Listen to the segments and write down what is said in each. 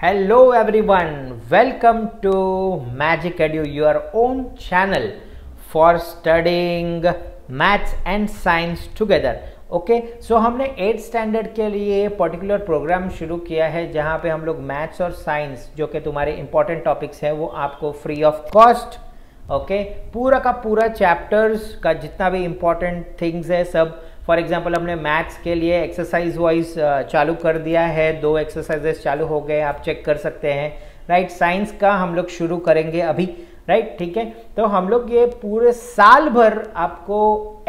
Hello everyone, welcome to Magic Edu, your own channel for studying maths and science together. Okay so हमने 8th standard के लिए particular programme शुरू किया है जहां पे हम लोग मैथ्स और साइंस जो कि तुम्हारे इंपॉर्टेंट टॉपिक्स हैं वो आपको फ्री ऑफ कॉस्ट पूरा का पूरा चैप्टर्स का जितना भी इंपॉर्टेंट थिंग्स है सब। फॉर एग्जांपल हमने मैथ्स के लिए एक्सरसाइज वाइज चालू कर दिया है, 2 एक्सरसाइजेस चालू हो गए, आप चेक कर सकते हैं राइट। साइंस का हम लोग शुरू करेंगे अभी राइट, ठीक है। तो हम लोग ये पूरे साल भर आपको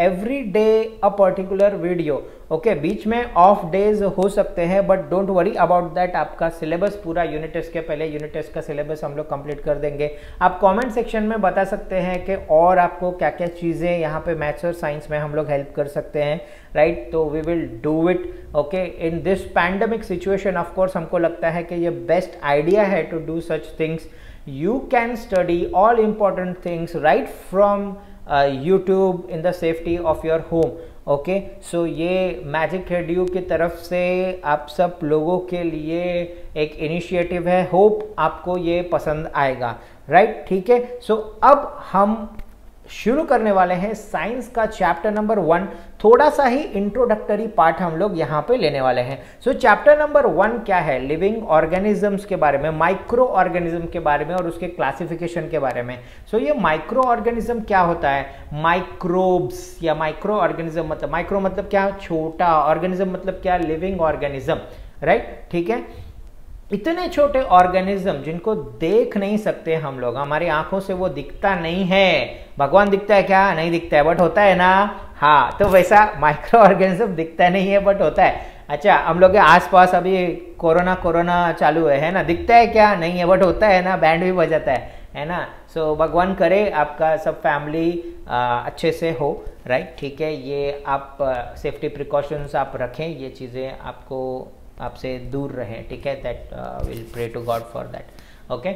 every day a particular video okay, बीच में ऑफ डेज हो सकते हैं but don't worry about that. आपका सिलेबस पूरा यूनिट टेस्ट के पहले यूनिट टेस्ट का सिलेबस हम लोग कंप्लीट कर देंगे। आप कमेंट सेक्शन में बता सकते हैं कि और आपको क्या क्या चीज़ें यहाँ पे मैथ्स और साइंस में हम लोग हेल्प कर सकते हैं राइट। तो we will do it okay in this pandemic situation. Of course हमको लगता है कि ये बेस्ट आइडिया है to do such things. You can study all important things right from YouTube in the safety of your home. Okay so ये magic edu की तरफ से आप सब लोगों के लिए एक इनिशिएटिव है। होप आपको ये पसंद आएगा राइट, ठीक है। सो अब हम शुरू करने वाले हैं साइंस का चैप्टर नंबर 1। थोड़ा सा ही इंट्रोडक्टरी पार्ट हम लोग यहाँ पे लेने वाले हैं। सो चैप्टर नंबर 1 क्या है? लिविंग ऑर्गेनिजम्स के बारे में, माइक्रो ऑर्गेनिज्म के बारे में और उसके क्लासिफिकेशन के बारे में। सो ये माइक्रो ऑर्गेनिज्म क्या होता है? माइक्रोब्स या माइक्रो ऑर्गेनिज्म मतलब माइक्रो मतलब क्या? छोटा, ऑर्गेनिज्म मतलब क्या? लिविंग ऑर्गेनिज्म राइट, ठीक है। इतने छोटे ऑर्गेनिज्म जिनको देख नहीं सकते हम लोग, हमारी आंखों से वो दिखता नहीं है। भगवान दिखता है क्या? नहीं दिखता है बट होता है ना। हाँ, तो वैसा माइक्रो ऑर्गेनिज्म दिखता नहीं है बट होता है। अच्छा, हम लोग के आसपास अभी कोरोना चालू है ना, दिखता है क्या? नहीं है बट होता है ना, बैंड भी बजाता है ना। सो भगवान करे आपका सब फैमिली अच्छे से हो राइट, ठीक है। ये आप सेफ्टी प्रिकॉशंस आप रखें, ये चीज़ें आपसे दूर रहें, ठीक है। That will pray to God for that okay.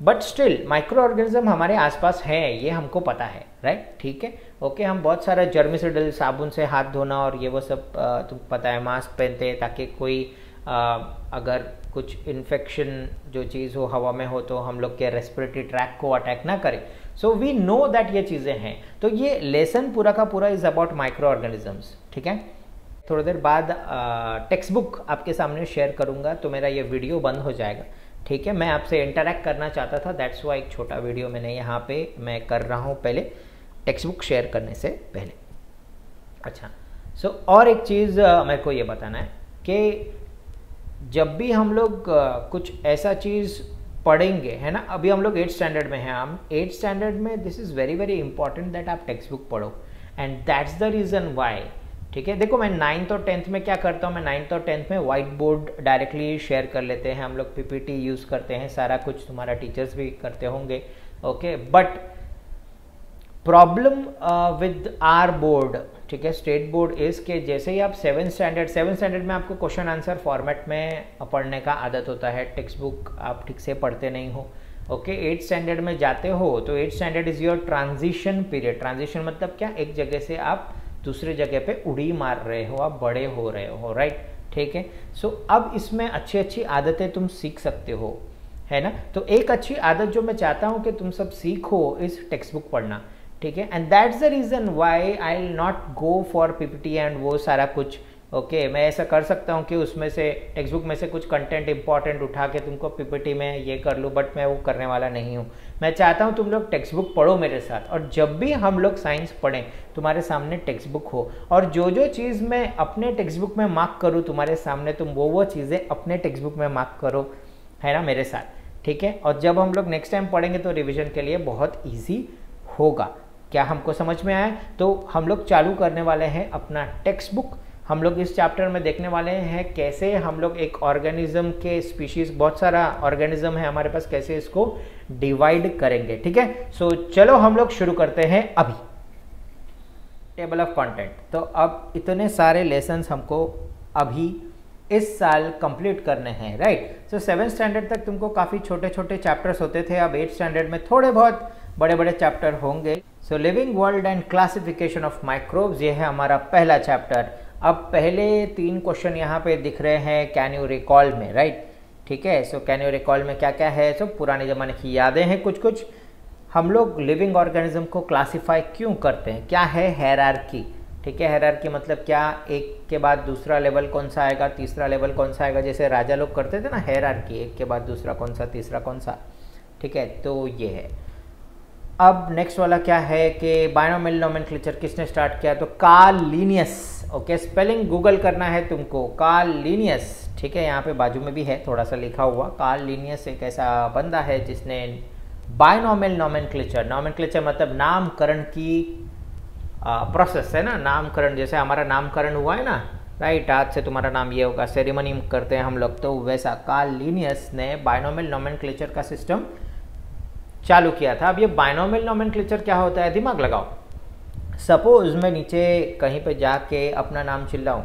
But still microorganism हमारे आसपास है, ये हमको पता है राइट, ठीक है ओके। हम बहुत सारा जर्मिसिडल साबुन से हाथ धोना और ये वो सब तुमको पता है, मास्क पहनते हैं ताकि कोई अगर कुछ इन्फेक्शन जो चीज़ हो हवा में हो तो हम लोग के रेस्पिरेटरी ट्रैक को अटैक ना करे। सो वी नो दैट ये चीज़ें हैं। तो ये लेसन पूरा का पूरा इज अबाउट माइक्रो ऑर्गेनिजम्स, ठीक है। थोड़ी देर बाद टेक्स्ट बुक आपके सामने शेयर करूंगा तो मेरा ये वीडियो बंद हो जाएगा, ठीक है। मैं आपसे इंटरेक्ट करना चाहता था, दैट्स वाई एक छोटा वीडियो मैंने यहाँ पे मैं कर रहा हूँ पहले टेक्स्ट बुक शेयर करने से पहले। अच्छा सो और एक चीज़ मेरे को ये बताना है कि जब भी हम लोग कुछ ऐसा चीज़ पढ़ेंगे है ना, अभी हम लोग 8th स्टैंडर्ड में हैं, हम 8th स्टैंडर्ड में this is very very important that आप टेक्स्ट बुक पढ़ो and that's the reason why, ठीक है। देखो मैं 9th और 10th में क्या करता हूँ, मैं 9th और 10th में व्हाइट बोर्ड डायरेक्टली शेयर कर लेते हैं हम लोग, पीपीटी यूज़ करते हैं, सारा कुछ तुम्हारा टीचर्स भी करते होंगे okay. But problem with our board, ठीक है, स्टेट बोर्ड इज के जैसे ही आप 7th स्टैंडर्ड में आपको क्वेश्चन आंसर फॉर्मेट में पढ़ने का आदत होता है, टेक्स्ट बुक आप ठीक से पढ़ते नहीं हो ओके। 8th स्टैंडर्ड में जाते हो तो 8th standard is your transition period. Transition मतलब क्या? एक जगह से आप दूसरे जगह पे उड़ी मार रहे हो, आप बड़े हो रहे हो राइट, ठीक है। सो अब इसमें अच्छी अच्छी आदतें तुम सीख सकते हो है ना। तो एक अच्छी आदत जो मैं चाहता हूँ कि तुम सब सीखो इस टेक्स्ट बुक पढ़ना, ठीक है। And that's the reason why I will not go for PPT and वो सारा कुछ ओके। मैं ऐसा कर सकता हूँ कि उसमें से टेक्स्ट बुक में से कुछ कंटेंट इंपॉर्टेंट उठा के तुमको पीपीटी में ये कर लूँ, बट मैं वो करने वाला नहीं हूँ। मैं चाहता हूँ तुम लोग टेक्स्ट बुक पढ़ो मेरे साथ, और जब भी हम लोग साइंस पढ़ें तुम्हारे सामने टेक्स्ट बुक हो, और जो जो चीज़ मैं अपने टेक्स्ट बुक में मार्क करूँ तुम्हारे सामने, तुम वो चीज़ें अपने टेक्स्ट बुक में मार्क करो है ना मेरे साथ, ठीक है। और जब हम लोग नेक्स्ट टाइम पढ़ेंगे तो रिविजन के लिए बहुत ईजी होगा। क्या हमको समझ में आया? तो हम लोग चालू करने वाले हैं अपना टेक्स्ट बुक। हम लोग इस चैप्टर में देखने वाले हैं कैसे हम लोग एक ऑर्गेनिज्म के स्पीशीज, बहुत सारा ऑर्गेनिज्म है हमारे पास, कैसे इसको डिवाइड करेंगे, ठीक है। सो चलो हम लोग शुरू करते हैं अभी। टेबल ऑफ कंटेंट, तो अब इतने सारे लेसन्स हमको अभी इस साल कंप्लीट करने हैं राइट। सो 7th स्टैंडर्ड तक तुमको काफ़ी छोटे छोटे चैप्टर्स होते थे, अब 8th स्टैंडर्ड में थोड़े बहुत बड़े बड़े चैप्टर होंगे। So living world and classification of microbes, ये है हमारा पहला चैप्टर। अब पहले 3 क्वेश्चन यहाँ पे दिख रहे हैं कैन यू रिकॉल में राइट, ठीक है। सो कैन यू रिकॉल में क्या क्या है? सो पुराने ज़माने की यादें हैं कुछ कुछ। हम लोग लिविंग ऑर्गेनिज्म को क्लासीफाई क्यों करते हैं? क्या है हायरार्की? ठीक है, हायरार्की मतलब क्या, एक के बाद दूसरा लेवल कौन सा आएगा, तीसरा लेवल कौन सा आएगा, जैसे राजा लोग करते थे ना हायरार्की, एक के बाद दूसरा कौन सा, तीसरा कौन सा, ठीक है। तो ये है। अब नेक्स्ट वाला क्या है कि बायनोमियल नोमेनक्लेचर किसने स्टार्ट किया? तो Karl Linnaeus. Okay, spelling Google करना है तुमको, कार्ल लिनियस, ठीक है। यहाँ पे बाजू में भी है थोड़ा सा लिखा हुआ। कार्ल लिनियस एक ऐसा बंदा है जिसने बायनोमियल नोमेनक्लेचर, नोमेनक्लेचर मतलब नामकरण की प्रोसेस है ना, नामकरण, जैसे हमारा नामकरण हुआ है ना, राइट, आज से तुम्हारा नाम ये होगा, सेरेमनी करते हैं हम लोग, तो वैसा कार्ल लिनियस ने बायनोमियल नोमेनक्लेचर का सिस्टम चालू किया था। अब ये बायनोमियल नोमेनक्लेचर क्या होता है? दिमाग लगाओ। सपोज मैं नीचे कहीं पे जाके अपना नाम चिल्लाऊं,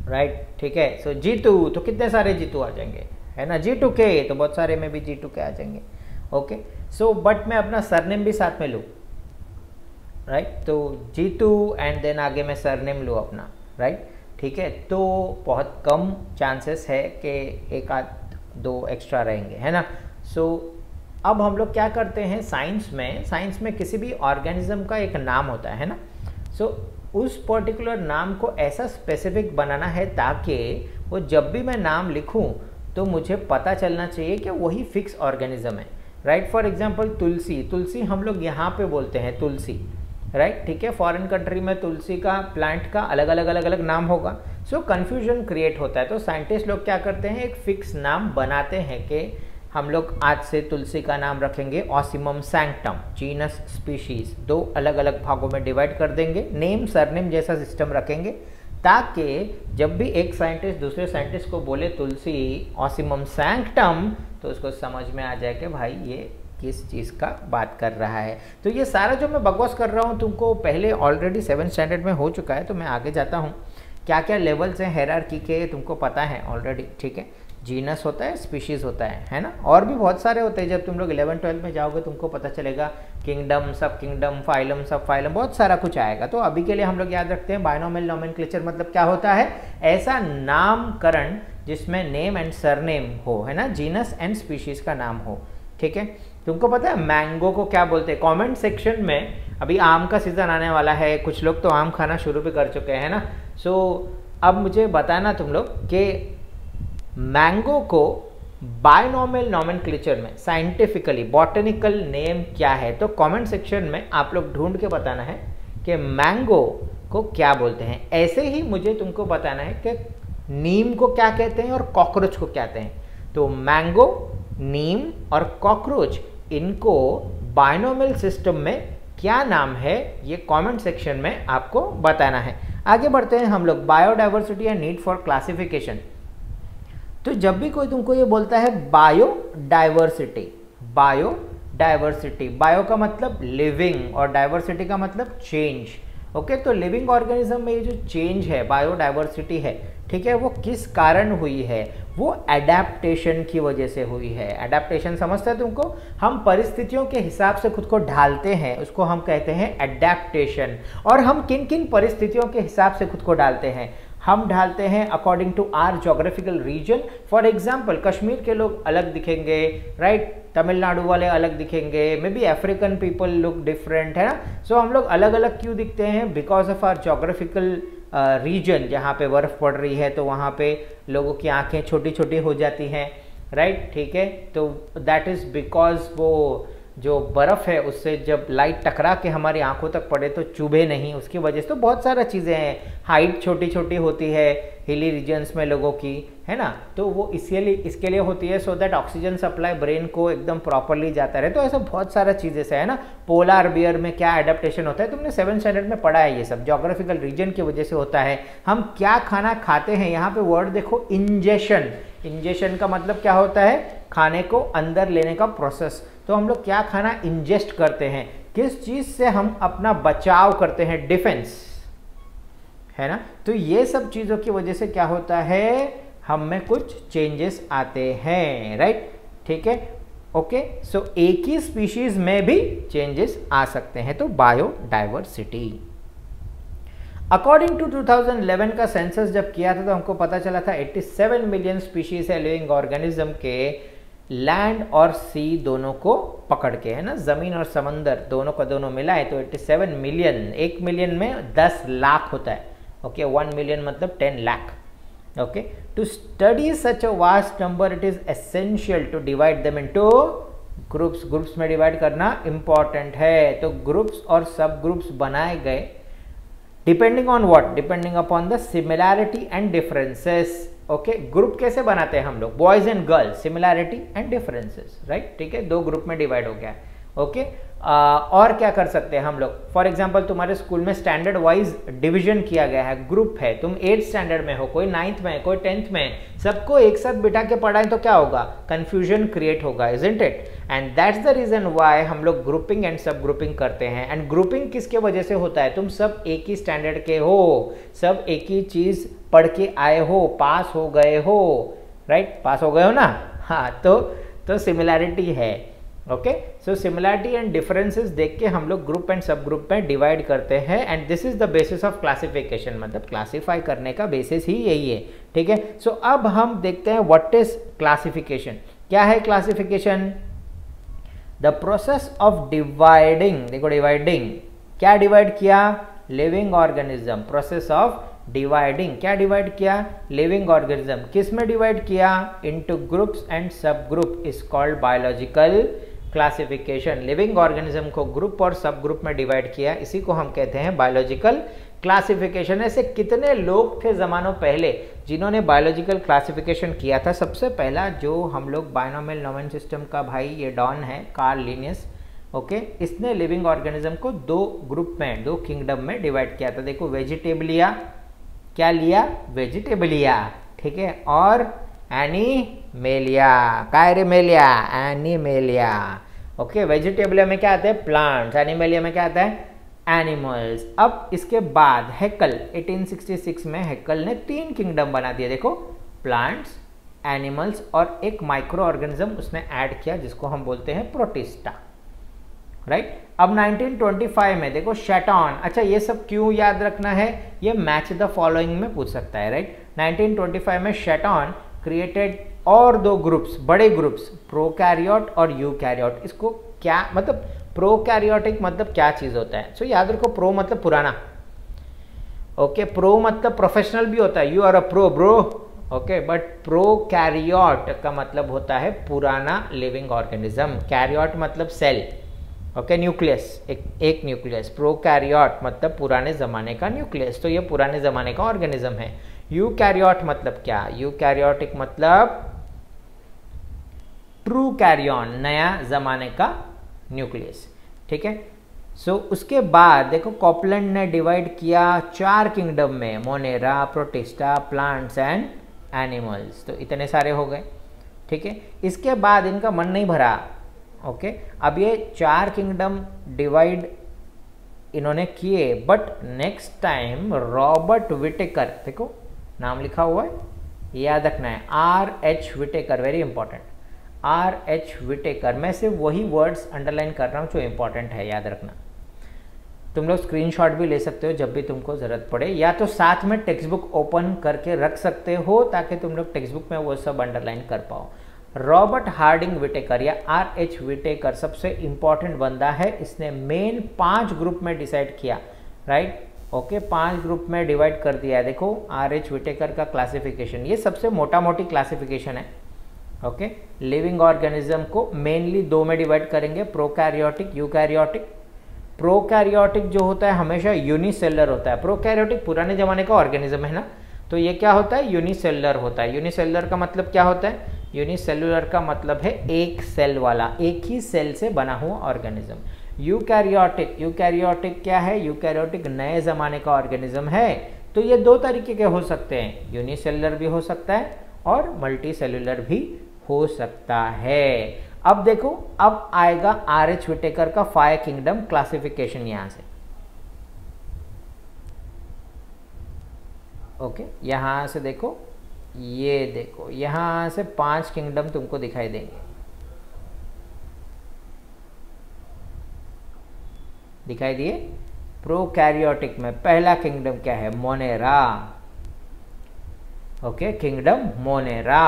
राइट, ठीक है। सो जीतू, तो कितने सारे जीतू आ जाएंगे, है ना। जीतू के, तो बहुत सारे में भी जीतू के आ जाएंगे। ओके, सो बट मैं अपना सरनेम भी साथ में लूँ, राइट, तो जीतू एंड देन आगे मैं सरनेम लूँ अपना, राइट, ठीक है, तो बहुत कम चांसेस है कि एक आध दो एक्स्ट्रा रहेंगे, है ना। सो अब हम लोग क्या करते हैं साइंस में किसी भी ऑर्गेनिज्म का एक नाम होता है ना। सो उस पर्टिकुलर नाम को ऐसा स्पेसिफिक बनाना है ताकि वो जब भी मैं नाम लिखूं तो मुझे पता चलना चाहिए कि वही फिक्स ऑर्गेनिज्म है, राइट। फॉर एग्जांपल तुलसी, तुलसी हम लोग यहाँ पे बोलते हैं तुलसी, राइट, ठीक है। फॉरेन कंट्री में तुलसी का प्लांट का अलग अलग नाम होगा। सो कन्फ्यूजन क्रिएट होता है। तो साइंटिस्ट लोग क्या करते हैं, एक फिक्स नाम बनाते हैं कि हम लोग आज से तुलसी का नाम रखेंगे ऑसिमम सैंक्टम, जीनस स्पीशीज, दो अलग अलग भागों में डिवाइड कर देंगे, नेम सरनेम जैसा सिस्टम रखेंगे, ताकि जब भी एक साइंटिस्ट दूसरे साइंटिस्ट को बोले तुलसी ऑसिमम सैंक्टम, तो उसको समझ में आ जाए कि भाई ये किस चीज़ का बात कर रहा है। तो ये सारा जो मैं बकवास कर रहा हूँ तुमको पहले ऑलरेडी 7th स्टैंडर्ड में हो चुका है। तो मैं आगे जाता हूँ, क्या क्या लेवल्स हैं हायरार्की के तुमको पता है ऑलरेडी, ठीक है। जीनस होता है, स्पीशीज़ होता है ना, और भी बहुत सारे होते हैं। जब तुम लोग 11th-12th में जाओगे तुमको पता चलेगा, किंगडम, सब किंगडम, फाइलम, सब फाइलम, बहुत सारा कुछ आएगा। तो अभी के लिए हम लोग याद रखते हैं बायनोमियल नोमेनक्लेचर मतलब क्या होता है, ऐसा नामकरण जिसमें नेम एंड सरनेम हो, है ना, जीनस एंड स्पीशीज़ का नाम हो, ठीक है। तुमको पता है मैंगो को क्या बोलते हैं? कमेंट सेक्शन में, अभी आम का सीज़न आने वाला है, कुछ लोग तो आम खाना शुरू भी कर चुके हैं ना। सो अब मुझे बताना तुम लोग कि मैंगो को बायनोमियल नोमेनक्लेचर में साइंटिफिकली बॉटनिकल नेम क्या है। तो कमेंट सेक्शन में आप लोग ढूंढ के बताना है कि मैंगो को क्या बोलते हैं। ऐसे ही मुझे तुमको बताना है कि नीम को क्या कहते हैं और कॉकरोच को क्या कहते हैं। तो मैंगो, नीम और कॉकरोच, इनको बायनोमियल सिस्टम में क्या नाम है, ये कमेंट सेक्शन में आपको बताना है। आगे बढ़ते हैं हम लोग, biodiversity and need for classification. तो जब भी कोई तुमको ये बोलता है बायोडाइवर्सिटी, बायोडाइवर्सिटी, बायो का मतलब लिविंग और डाइवर्सिटी का मतलब चेंज, ओके। तो लिविंग ऑर्गेनिज्म में ये जो चेंज है, बायोडाइवर्सिटी है, ठीक है, वो किस कारण हुई है? वो एडेप्टेशन की वजह से हुई है। एडेप्टेशन समझते हैं तुमको? हम परिस्थितियों के हिसाब से खुद को ढालते हैं, उसको हम कहते हैं एडेप्टेशन। और हम किन किन परिस्थितियों के हिसाब से खुद को डालते हैं? हम ढालते हैं according to our geographical region. For example Kashmir के लोग अलग दिखेंगे, राइट, तमिलनाडु वाले अलग दिखेंगे, may be African people look different, है ना। सो हम लोग अलग अलग क्यों दिखते हैं? Because of our geographical region. जहाँ पे बर्फ़ पड़ रही है तो वहाँ पे लोगों की आंखें छोटी छोटी हो जाती हैं, राइट, ठीक है। तो दैट इज़ बिकॉज वो जो बर्फ़ है उससे जब लाइट टकरा के हमारी आंखों तक पड़े तो चुभे नहीं, उसकी वजह से। तो बहुत सारा चीज़ें हैं, हाइट छोटी छोटी होती है हिली रीजन्स में लोगों की, है ना, तो वो इसके लिए होती है so that oxygen supply brain को एकदम प्रॉपरली जाता रहे। तो ऐसा बहुत सारा चीज़ें से, है ना। पोलार बियर में क्या एडेप्टेशन होता है, तुमने 7th स्टैंडर्ड में पढ़ा है, ये सब जोग्राफिकल रीजन की वजह से होता है। हम क्या खाना खाते हैं, यहाँ पे वर्ड देखो, इंजेशन। इंजेशन का मतलब क्या होता है? खाने को अंदर लेने का प्रोसेस। तो हम लोग क्या खाना इंजेस्ट करते हैं, किस चीज़ से हम अपना बचाव करते हैं, डिफेंस, है ना। तो ये सब चीज़ों की वजह से क्या होता है, हम में कुछ चेंजेस आते हैं, राइट, ठीक है, ओके। सो एक ही स्पीशीज में भी चेंजेस आ सकते हैं, तो बायोडाइवर्सिटी। अकॉर्डिंग टू 2011 का सेंसस जब किया था तो हमको पता चला था 87 मिलियन स्पीशीज है लिविंग ऑर्गेनिज्म के, लैंड और सी दोनों को पकड़ के, है ना, जमीन और समंदर दोनों का दोनों मिलाए तो 87 मिलियन, 1 मिलियन में 10 लाख होता है, ओके, 1 मिलियन मतलब 10 lakh, okay. To study such a vast number it is essential to divide them into groups, groups में डिवाइड करना इंपॉर्टेंट है। तो ग्रुप्स और सब ग्रुप्स बनाए गए depending on what, depending upon the similarity and differences, okay. Group कैसे बनाते हैं हम लोग, boys and girls, similarity and differences, right, ठीक है, 2 ग्रुप में डिवाइड हो गया, ओके। और क्या कर सकते हैं हम लोग, फॉर एग्जांपल तुम्हारे स्कूल में स्टैंडर्ड वाइज डिवीजन किया गया है, ग्रुप है, तुम 8th स्टैंडर्ड में हो, कोई 9th में, कोई 10th में, सबको एक साथ बिठा के पढ़ाएं तो क्या होगा, कंफ्यूजन क्रिएट होगा, isn't it. And that's the reason why हम लोग ग्रुपिंग एंड सब ग्रुपिंग करते हैं। एंड ग्रुपिंग किसके वजह से होता है, तुम सब एक ही स्टैंडर्ड के हो, सब एक ही चीज पढ़ के आए हो, पास हो गए हो, राइट, पास हो गए हो ना, हाँ, तो सिमिलैरिटी है, okay. So similarity and differences देख के हम लोग ग्रुप एंड सब ग्रुप में डिवाइड करते हैं, and this is the basis of classification, मतलब क्लासिफाई करने का बेसिस ही यही है, ठीक है। सो अब हम देखते हैं व्हाट इज क्लासिफिकेशन, क्या है classification, the process of dividing, देखो डिवाइडिंग, क्या डिवाइड किया, living organism, process of dividing, क्या डिवाइड किया, लिविंग ऑर्गेनिज्म, किस में डिवाइड किया, इनटू ग्रुप्स एंड सब group, is called biological classification. Living organism को ग्रुप और सब ग्रुप में डिवाइड किया, इसी को हम कहते हैं बायोलॉजिकल क्लासिफिकेशन। ऐसे कितने लोग थे जमानों पहले जिन्होंने बायोलॉजिकल क्लासिफिकेशन किया था। सबसे पहला जो हम लोग बायनोमियल नोमेन सिस्टम का भाई ये डॉन है, कार्ल लिनियस, ओके, इसने लिविंग ऑर्गेनिज्म को 2 ग्रुप में, 2 किंगडम में डिवाइड किया था। देखो वेजिटेबलिया, क्या लिया, वेजिटेबलिया, ठीक है, और एनिमेलिया, कायरेमेलिया, एनिमेलिया, ओके। वेजिटेबलिया में क्या आता है, प्लांट्स, एनिमेलिया में क्या आता है, एनिमल्स। अब इसके बाद हैकल 1866 में हैकल ने 3 किंगडम बना दिया, देखो, प्लांट्स, एनिमल्स और एक माइक्रो ऑर्गेनिज्म उसने ऐड किया जिसको हम बोलते हैं प्रोटिस्टा, राइट। अब 1925 में देखो शैटॉन, अच्छा ये सब क्यों याद रखना है, ये मैच द फॉलोइंग में पूछ सकता है, राइट। 1925 में शैटॉन क्रिएटेड और 2 ग्रुप्स, बड़े ग्रुप्स, प्रोकैरियोट और यूकैरियोट। इसको क्या मतलब, प्रोकैरियोटिक मतलब क्या चीज होता है, सो याद रखो, प्रो मतलब पुराना, ओके, प्रो मतलब प्रोफेशनल भी होता है, you are a pro bro, okay, but prokaryote का मतलब होता है पुराना लिविंग ऑर्गेनिज्म, कैरियोट मतलब सेल, ओके, न्यूक्लियस, एक न्यूक्लियस, प्रोकैरियोट मतलब पुराने जमाने का न्यूक्लियस, तो ये पुराने जमाने का ऑर्गेनिज्म है। यूकैरियोट मतलब क्या, यूकैरियोटिक मतलब ट्रू कैरियन, नया जमाने का न्यूक्लियस, ठीक है। सो उसके बाद देखो कॉपलैंड ने डिवाइड किया 4 किंगडम में, Monera, protista, plants and animals, तो इतने सारे हो गए, ठीक है। इसके बाद इनका मन नहीं भरा, ओके, अब ये 4 किंगडम डिवाइड इन्होंने किए, but next time Robert Whittaker, देखो नाम लिखा हुआ है, याद रखना है, R.H. Whittaker, very important, R.H. Whittaker. मैं सिर्फ वही वर्ड्स अंडरलाइन कर रहा हूँ जो इंपॉर्टेंट है, याद रखना। तुम लोग स्क्रीनशॉट भी ले सकते हो जब भी तुमको ज़रूरत पड़े, या तो साथ में टेक्स्ट बुक ओपन करके रख सकते हो ताकि तुम लोग टेक्स्ट बुक में वो सब अंडरलाइन कर पाओ। रॉबर्ट हार्डिंग विटेकर या R.H. विटेकर सबसे इंपॉर्टेंट बंदा है, इसने मेन 5 ग्रुप में डिसाइड किया, राइट, ओके, 5 ग्रुप में डिवाइड कर दिया है। देखो R.H. विटेकर का क्लासिफिकेशन, ये सबसे मोटा मोटी क्लासिफिकेशन है, ओके। लिविंग ऑर्गेनिज्म को मेनली 2 में डिवाइड करेंगे, प्रोकैरियोटिक, यूकैरियोटिक। प्रोकैरियोटिक जो होता है हमेशा यूनिसेलुलर होता है, प्रोकैरियोटिक पुराने जमाने का ऑर्गेनिज्म है ना, तो ये क्या होता है, यूनिसेलुलर होता है। यूनिसेलुलर का मतलब क्या होता है, यूनिसेलुलर का मतलब है एक सेल वाला, एक ही सेल से बना हुआ ऑर्गेनिज्म। यूकैरियोटिक, यूकैरियोटिक क्या है, यूकैरियोटिक नए जमाने का ऑर्गेनिज्म है। तो ये 2 तरीके के हो सकते हैं, यूनिसेलुलर भी हो सकता है और मल्टी सेलुलर भी हो सकता है। अब देखो, अब आएगा R.H. विटेकर का 5 किंगडम क्लासिफिकेशन यहां से, ओके, यहां से देखो, ये देखो यहां से 5 किंगडम तुमको दिखाई देंगे, दिखाई दिए, प्रोकैरियोटिक में पहला किंगडम क्या है? मोनेरा। Okay, kingdom Monera.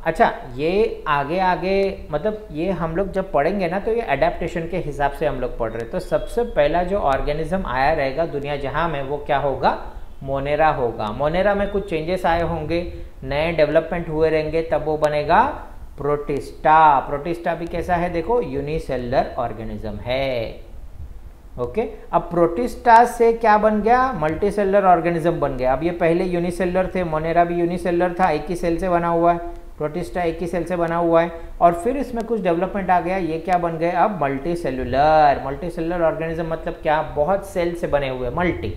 अच्छा, ये आगे आगे मतलब ये हम लोग जब पढ़ेंगे ना तो ये अडेप्टेशन के हिसाब से हम लोग पढ़ रहे हैं। तो सबसे पहला जो ऑर्गेनिज्म आया रहेगा दुनिया जहां में, वो क्या होगा? मोनेरा होगा। मोनेरा में कुछ चेंजेस आए होंगे, नए डेवलपमेंट हुए रहेंगे, तब वो बनेगा प्रोटिस्टा। प्रोटिस्टा भी कैसा है? देखो, यूनिसेलुलर ऑर्गेनिज्म है। ओके, अब प्रोटिस्टा से क्या बन गया? मल्टीसेलुलर ऑर्गेनिज्म बन गया। अब ये पहले यूनिसेलुलर थे, मोनेरा भी यूनिसेलुलर था, एक ही सेल से बना हुआ है। प्रोटिस्टा एक ही सेल से बना हुआ है, और फिर इसमें कुछ डेवलपमेंट आ गया, ये क्या बन गए अब? मल्टीसेलुलर। मल्टीसेलुलर ऑर्गेनिज्म मतलब क्या? बहुत सेल से बने हुए, मल्टी।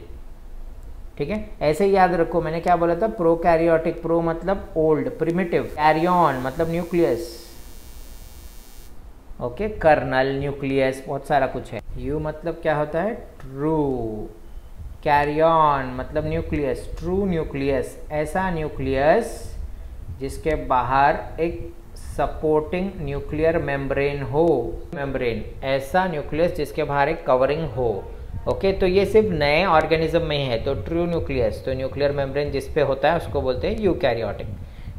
ठीक है, ऐसे ही याद रखो, मैंने क्या बोला था? प्रोकैरियोटिक। प्रो मतलब ओल्ड, प्रिमिटिव। कैरियन मतलब न्यूक्लियस। ओके, कर्नल, न्यूक्लियस, बहुत सारा कुछ है। यू मतलब क्या होता है? ट्रू। कैरियन मतलब न्यूक्लियस, ट्रू न्यूक्लियस, ऐसा न्यूक्लियस जिसके बाहर एक सपोर्टिंग न्यूक्लियर मेम्ब्रेन हो। मेम्ब्रेन, ऐसा न्यूक्लियस जिसके बाहर एक कवरिंग हो। ओके, तो ये सिर्फ नए ऑर्गेनिज्म में ही है। तो ट्रू न्यूक्लियस, तो न्यूक्लियर मेम्ब्रेन जिस पे होता है उसको बोलते हैं यूकैरियोटिक।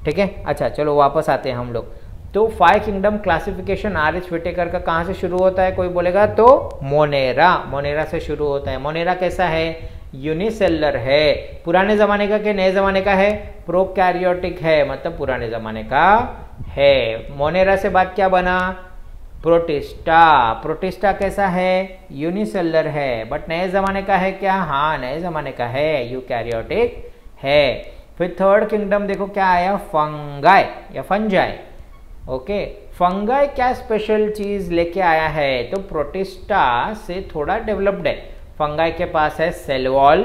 ठीक है, अच्छा चलो वापस आते हैं हम लोग। तो 5 किंगडम क्लासिफिकेशन आर.एच. व्हिटेकर का कहाँ से शुरू होता है? कोई बोलेगा तो मोनेरा। मोनेरा से शुरू होता है। मोनेरा कैसा है? यूनिसेलुलर है। पुराने जमाने का कि नए जमाने का है? प्रोकैरियोटिक है, मतलब पुराने जमाने का है। मोनेरा से बाद क्या बना? प्रोटिस्टा। प्रोटिस्टा कैसा है? यूनिसेलुलर है, बट नए जमाने का है क्या? हाँ, नए जमाने का है, यूकैरियोटिक है। फिर थर्ड किंगडम देखो क्या आया? फंगाई या फंजाई। ओके, फंगाई क्या स्पेशल चीज लेके आया है? तो प्रोटिस्टा से थोड़ा डेवलप्ड है। फंगाई के पास है सेल वॉल।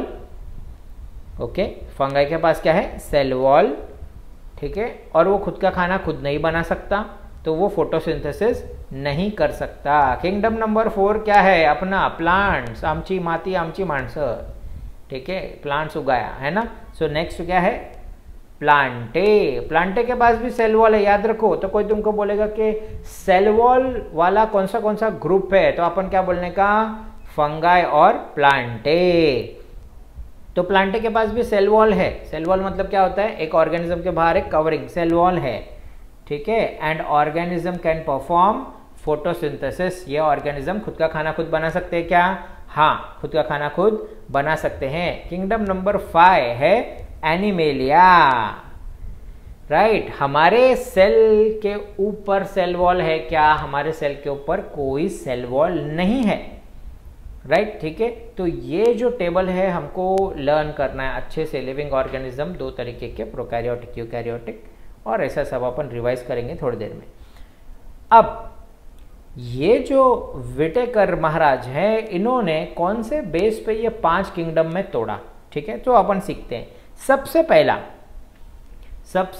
ओके, फंगाई के पास क्या है? Cell wall. ठीक है, और वो खुद का खाना खुद नहीं बना सकता, तो वो फोटोसिंथेसिस नहीं कर सकता। किंगडम नंबर 4 क्या है? अपना प्लांट्स, आमची माती आमची माणसं। ठीक है, प्लांट्स उगाया है ना। सो नेक्स्ट क्या है? प्लांटे। प्लांटे के पास भी सेल वॉल है, याद रखो। तो कोई तुमको बोलेगा कि सेल वॉल वाला कौन सा ग्रुप है, तो अपन क्या बोलने का? फंगाई और प्लांटे। तो प्लांटे के पास भी सेल वॉल है। सेल वॉल मतलब क्या होता है? एक ऑर्गेनिज्म के बाहर एक कवरिंग, सेल वॉल है। ठीक है, and organism can perform photosynthesis. ये ऑर्गेनिज्म खुद का खाना खुद बना सकते हैं क्या? हाँ, खुद का खाना खुद बना सकते हैं। किंगडम नंबर 5 है एनिमेलिया। राइट, हमारे सेल के ऊपर सेल वॉल है क्या? हमारे सेल के ऊपर कोई सेल वॉल नहीं है। राइट, ठीक है। तो ये जो टेबल है हमको लर्न करना है अच्छे से। लिविंग ऑर्गेनिज्म 2 तरीके के, प्रोकैरियोटिक, यूकैरियोटिक, और ऐसा सब अपन रिवाइज करेंगे थोड़ी देर में। अब ये जो व्हिटेकर महाराज हैं, इन्होंने कौन से बेस पे ये 5 किंगडम में तोड़ा? ठीक है, तो अपन सीखते हैं। सबसे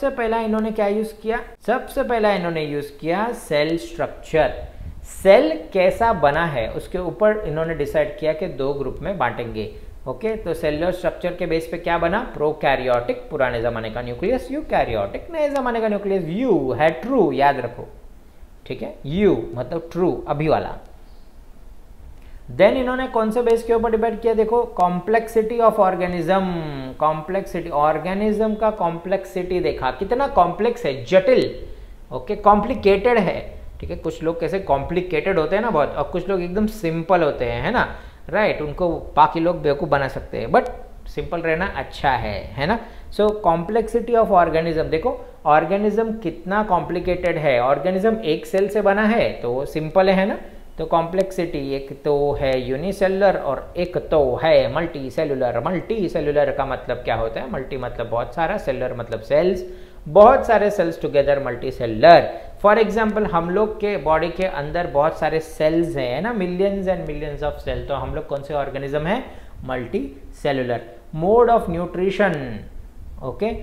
पहला इन्होंने क्या यूज किया? सबसे पहला इन्होंने यूज किया सेल स्ट्रक्चर। सेल कैसा बना है उसके ऊपर इन्होंने डिसाइड किया कि 2 ग्रुप में बांटेंगे। ओके, तो सेलुलर स्ट्रक्चर के बेस पे क्या बना? प्रोकैरियोटिक, पुराने जमाने का न्यूक्लियस, यूकैरियोटिक, नए जमाने का न्यूक्लियस। यू है ट्रू, याद रखो। ठीक है, यू मतलब ट्रू, अभी वाला। देन इन्होंने कौन से बेस के ऊपर डिपेंड किया? देखो, complexity of organism. Complexity, organism का कॉम्प्लेक्सिटी देखा, कितना कॉम्प्लेक्स है, जटिल। ओके, कॉम्प्लिकेटेड है। ठीक है, कुछ लोग कैसे कॉम्प्लिकेटेड होते हैं ना बहुत, और कुछ लोग एकदम सिंपल होते हैं, है ना। राइट, उनको बाकी लोग बेवकूफ़ बना सकते हैं, बट सिंपल रहना अच्छा है ना। सो कॉम्प्लेक्सिटी ऑफ ऑर्गेनिज्म, देखो ऑर्गेनिज्म कितना कॉम्प्लिकेटेड है। ऑर्गेनिज्म एक सेल से बना है तो वो सिंपल है ना। तो कॉम्प्लेक्सिटी, एक तो है यूनिसेलुलर और एक तो है मल्टी सेलुलर। मल्टी सेलुलर का मतलब क्या होता है? मल्टी मतलब बहुत सारा, सेलुलर मतलब सेल्स, बहुत सारे cells together, multicellular. For example, हम लोग के बॉडी के अंदर बहुत सारे सेल्स हैं, है ना, millions and millions of cell. तो हम लोग कौन से ऑर्गेनिज्म है? Multicellular. Mode of nutrition, okay,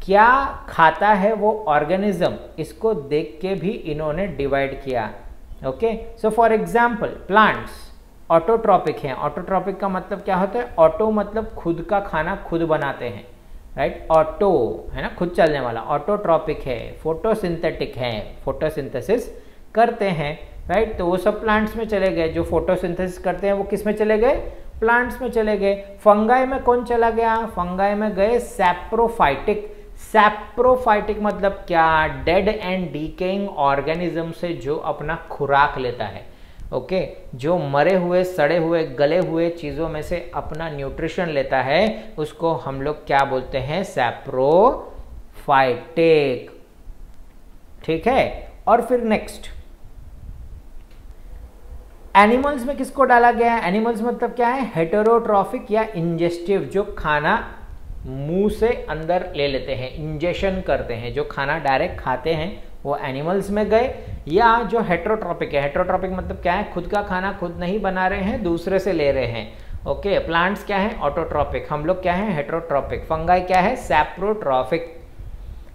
क्या खाता है वो ऑर्गेनिज्म, इसको देख के भी इन्होंने डिवाइड किया। Okay, so for example plants autotrophic हैं। ऑटोट्रॉपिक का मतलब क्या होता है? ऑटो मतलब खुद का खाना खुद बनाते हैं। राइट, ऑटो है ना, खुद चलने वाला। ऑटोट्रॉपिक है। फोटोसिंथेटिक है, फोटोसिंथेसिस करते हैं। राइट, तो वो सब प्लांट्स में चले गए। जो फोटोसिंथेसिस करते हैं वो किस में चले गए? प्लांट्स में चले गए। फंगाई में कौन चला गया? फंगाई में गए सैप्रोफाइटिक। सैप्रोफाइटिक मतलब क्या? डेड एंड डीकेइंग ऑर्गेनिज्म से जो अपना खुराक लेता है, ओके, जो मरे हुए, सड़े हुए, गले हुए चीजों में से अपना न्यूट्रिशन लेता है, उसको हम लोग क्या बोलते हैं? सैप्रोफाइटिक। ठीक है। और फिर नेक्स्ट, एनिमल्स में किसको डाला गया है? एनिमल्स मतलब क्या है? हेटेरोट्रॉफिक या इंजेस्टिव, जो खाना मुंह से अंदर ले लेते हैं, इंजेक्शन करते हैं, जो खाना डायरेक्ट खाते हैं, वो एनिमल्स में गए। या जो हेटेरोट्रॉपिक है, हेटेरोट्रॉपिक मतलब क्या है? खुद का खाना खुद नहीं बना रहे हैं, दूसरे से ले रहे हैं। ओके, प्लांट्स क्या है? ऑटोट्रॉपिक। हम लोग क्या है? हेटेरोट्रॉपिक। फंगाई क्या है? सैप्रोट्रॉपिक।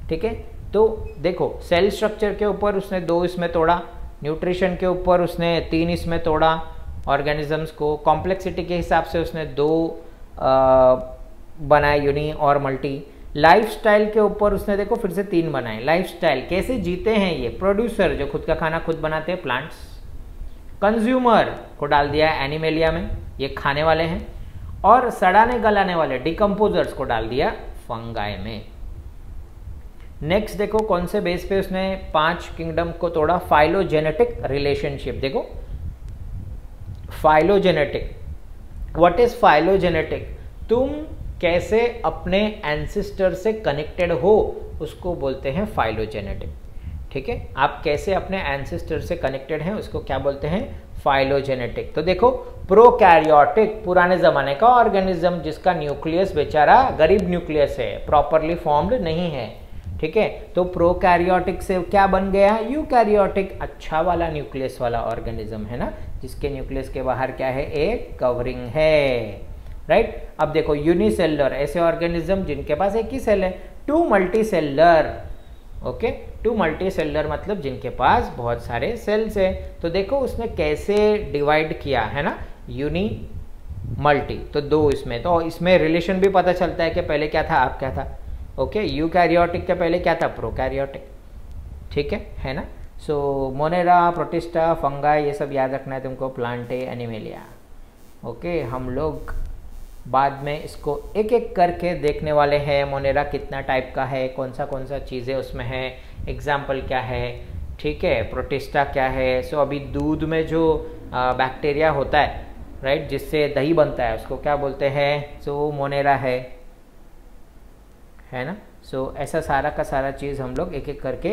ठीक है। तो देखो, सेल स्ट्रक्चर के ऊपर उसने 2 इसमें तोड़ा, न्यूट्रिशन के ऊपर उसने 3 इसमें तोड़ा ऑर्गेनिजम्स को, कॉम्प्लेक्सिटी के हिसाब से उसने 2 बनाए, यूनि और मल्टी। लाइफस्टाइल के ऊपर उसने देखो फिर से 3 बनाए। लाइफस्टाइल कैसे जीते हैं ये? प्रोड्यूसर, जो खुद का खाना खुद बनाते हैं, प्लांट्स। कंज्यूमर को डाल दिया है एनिमेलिया में, ये खाने वाले हैं। और सड़ाने गलाने वाले डिकम्पोजर्स को डाल दिया फंगाई में। नेक्स्ट देखो कौन से बेस पे उसने 5 किंगडम को तोड़ा? Phylogenetic relationship. देखो, फाइलोजेनेटिक, व्हाट इज फाइलोजेनेटिक? तुम कैसे अपने एंसेस्टर से कनेक्टेड हो, उसको बोलते हैं फाइलोजेनेटिक। ठीक है, आप कैसे अपने एंसेस्टर से कनेक्टेड हैं, उसको क्या बोलते हैं? फाइलोजेनेटिक। तो देखो, प्रोकैरियोटिक, पुराने जमाने का ऑर्गेनिज्म जिसका न्यूक्लियस बेचारा गरीब न्यूक्लियस है, प्रॉपरली फॉर्म्ड नहीं है। ठीक है, तो प्रोकैरियोटिक से क्या बन गया? यूकैरियोटिक, अच्छा वाला न्यूक्लियस वाला ऑर्गेनिज्म है ना, जिसके न्यूक्लियस के बाहर क्या है? एक कवरिंग है। राइट। अब देखो, यूनिसेलुलर, ऐसे ऑर्गेनिज्म जिनके पास एक ही सेल है। 2 मल्टीसेलुलर, ओके, 2 मल्टीसेलुलर मतलब जिनके पास बहुत सारे सेल्स है। तो देखो उसने कैसे डिवाइड किया है ना, यूनि मल्टी, तो 2 इसमें। तो इसमें रिलेशन भी पता चलता है कि पहले क्या था, अब क्या था। ओके, यूकैरियोटिक के पहले क्या था? प्रोकैरियोटिक। ठीक है ना। सो मोनेरा, प्रोटिस्टा, फंगाई, ये सब याद रखना है तुमको, प्लांटे, एनिमेलिया। ओके, हम लोग बाद में इसको एक एक करके देखने वाले हैं। मोनेरा कितना टाइप का है, कौन सा चीज़ें उसमें है, एग्जाम्पल क्या है। ठीक है, प्रोटिस्टा क्या है। सो अभी दूध में जो बैक्टीरिया होता है, राइट, जिससे दही बनता है, उसको क्या बोलते हैं? सो मोनेरा है ना। सो ऐसा सारा का सारा चीज़ हम लोग एक एक करके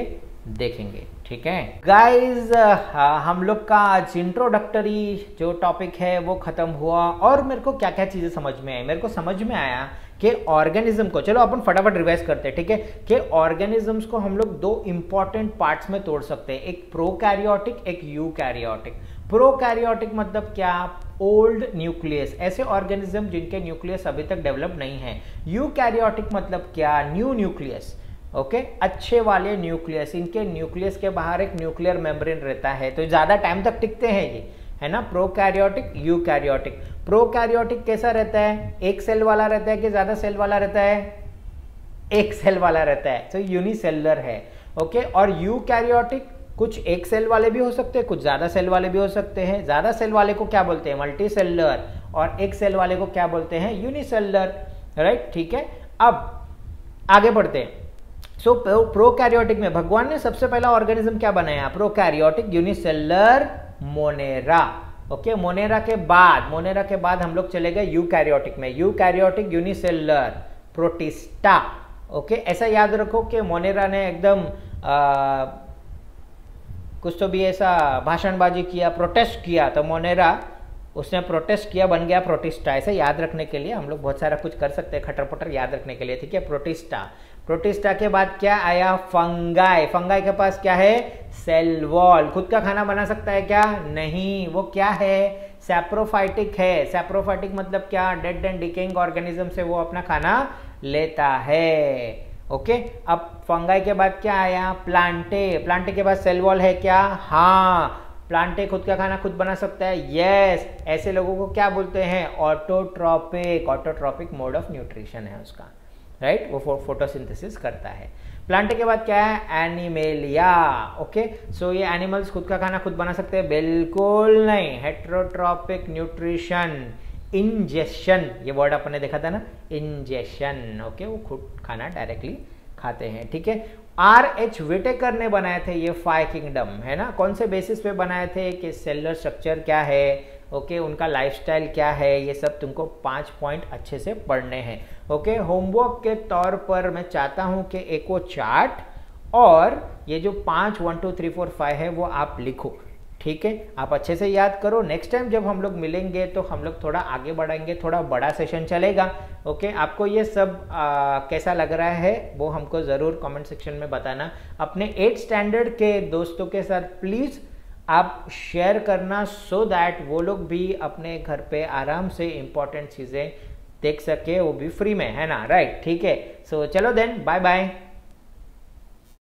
देखेंगे। ठीक है गाइज, हम लोग का आज इंट्रोडक्टरी जो टॉपिक है वो खत्म हुआ। और मेरे को क्या क्या चीज़ें समझ में आई? मेरे को समझ में आया कि ऑर्गेनिज्म को, चलो अपन फटाफट रिवाइज करते हैं। ठीक है, कि ऑर्गेनिजम्स को हम लोग 2 इंपॉर्टेंट पार्ट्स में तोड़ सकते हैं, एक प्रोकैरियोटिक, एक यूकैरियोटिक। प्रोकैरियोटिक मतलब क्या? ओल्ड न्यूक्लियस, ऐसे ऑर्गेनिज्म जिनके न्यूक्लियस अभी तक डेवलप नहीं है। यूकैरियोटिक मतलब क्या? न्यू न्यूक्लियस, ओके, अच्छे वाले न्यूक्लियस, इनके न्यूक्लियस के बाहर एक न्यूक्लियर मेम्ब्रेन रहता है, तो ज्यादा टाइम तक टिकते हैं ये, है ना। Prokaryotic, eukaryotic. प्रोकैरियोटिक कैसा रहता है? एक सेल वाला रहता है कि ज्यादा सेल वाला रहता है? एक सेल वाला रहता है, तो यूनिसेलुलर है। ओके, और यूकैरियोटिक कुछ एक सेल वाले भी हो सकते हैं, कुछ ज्यादा सेल वाले भी हो सकते हैं। ज्यादा सेल वाले को क्या बोलते हैं? मल्टीसेलुलर। और एक सेल वाले को क्या बोलते हैं? यूनिसेलुलर। राइट, ठीक है। अब आगे बढ़ते हैं। सो प्रोकैरियोटिक में भगवान ने सबसे पहला ऑर्गेनिज्म क्या बनाया? Prokaryotic unicellular Monera. Okay, Monera के बाद हम लोग चले गए यूकैरियोटिक में। Eukaryotic unicellular protista. ओके, ऐसा याद रखो कि मोनेरा ने एकदम कुछ तो भी ऐसा भाषणबाजी किया, प्रोटेस्ट किया, तो मोनेरा उसने प्रोटेस्ट किया, बन गया प्रोटिस्टा। ऐसे याद रखने के लिए हम लोग बहुत सारा कुछ कर सकते हैं, खटर पटर याद रखने के लिए। ठीक है, प्रोटिस्टा। प्रोटिस्टा के बाद क्या आया? फंगाई। फंगाई के पास क्या है? Cell wall. खुद का खाना बना सकता है क्या? नहीं। वो क्या है? सैप्रोफाइटिक है। सैप्रोफाइटिक मतलब क्या? डेड एंड डिकेइंग ऑर्गेनिज्म से वो अपना खाना लेता है। ओके, अब फंगाई के बाद क्या आया? प्लांटे। प्लांटे के बाद सेल वॉल है क्या? हाँ, प्लांटे खुद का खाना खुद बना सकता है। यस, ऐसे लोगों को क्या बोलते हैं? Autotrophic. Autotrophic mode of nutrition है उसका, राइट, वो फोटोसिंथेसिस करता है। प्लांटे के बाद क्या है? एनिमेलिया। ओके, सो ये एनिमल्स खुद का खाना खुद बना सकते हैं? बिल्कुल नहीं। हेटेरोट्रॉपिक न्यूट्रिशन, इंजेशन, ये वर्ड अपन ने देखा था ना, इंजेशन। ओके, वो खुद खाना डायरेक्टली खाते हैं, ठीक है। R.H. विटेकर ने बनाए थे ये 5 किंगडम, है ना। कौन से बेसिस पे बनाए थे कि सेलुलर स्ट्रक्चर क्या है, ओके, उनका लाइफस्टाइल क्या है, ये सब तुमको 5 पॉइंट अच्छे से पढ़ने हैं। ओके, होमवर्क के तौर पर मैं चाहता हूं कि एक वो चार्ट और ये जो 5 1 2 3 4 5 है वो आप लिखो, ठीक है। आप अच्छे से याद करो। नेक्स्ट टाइम जब हम लोग मिलेंगे तो हम लोग थोड़ा आगे बढ़ाएंगे, थोड़ा बड़ा सेशन चलेगा। ओके, आपको ये सब कैसा लग रहा है वो हमको ज़रूर कमेंट सेक्शन में बताना। अपने 8th स्टैंडर्ड के दोस्तों के साथ प्लीज़ आप शेयर करना, सो दैट वो लोग भी अपने घर पे आराम से इंपॉर्टेंट चीज़ें देख सके, वो भी फ्री में, है ना, राइट। ठीक है, सो चलो देन, बाय बाय।